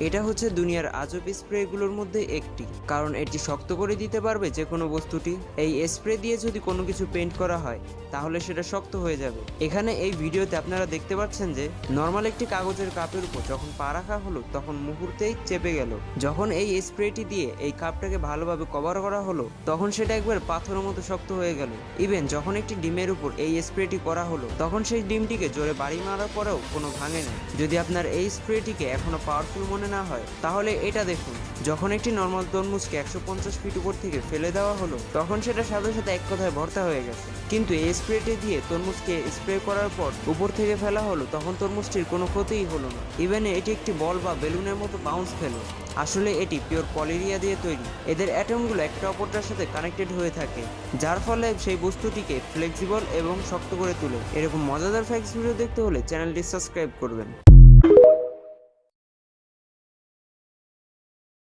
এটা হচ্ছে দুনিয়ার আজব স্প্রেগুলোর মধ্যে একটি, কারণ এটি শক্ত করে দিতে পারবে যে কোনো বস্তুটি। এই স্প্রে দিয়ে যদি কোনো কিছু পেইন্ট করা হয় তাহলে সেটা শক্ত হয়ে যাবে। এখানে এই ভিডিওতে আপনারা দেখতে পাচ্ছেন যে নর্মাল একটি কাগজের কাপের উপর যখন পা রাখা হলো তখন মুহূর্তেই চেপে গেল। যখন এই স্প্রেটি দিয়ে এই কাপটাকে ভালোভাবে কভার করা হলো তখন সেটা একবার পাথরের মতো শক্ত হয়ে গেল। ইভেন যখন একটি ডিমের উপর এই স্প্রেটি করা হলো তখন সেই ডিমটিকে জোরে বাড়ি মারার পরেও কোনো ভাঙে না। যদি আপনার এই স্প্রেটিকে এখনো পাওয়ারফুল মনে না হয় তাহলে এটা দেখুন, যখন একটি নর্মাল তরমুজকে 150 ফিট উপর থেকে ফেলে দেওয়া হলো তখন সেটা সাথে সাথে এক কথায় ভর্তা হয়ে গেছে। কিন্তু এই স্প্রেটি দিয়ে তরমুজকে স্প্রে করার পর উপর থেকে ফেলা হলো তখন তরমুজটির কোনো ক্ষতিই হলো না। ইভেন এটি একটি বল বা বেলুনের মতো বাউন্স খেলো। আসলে এটি পিওর পলিরিয়া দিয়ে তৈরি। এদের অ্যাটমগুলো একটা অপরটার সাথে কানেক্টেড হয়ে থাকে, যার ফলে সেই বস্তুটিকে ফ্লেক্সিবল এবং শক্ত করে তোলে। এরকম মজাদার ফ্যাক্টস ভিডিও দেখতে হলে চ্যানেলটি সাবস্ক্রাইব করবেন।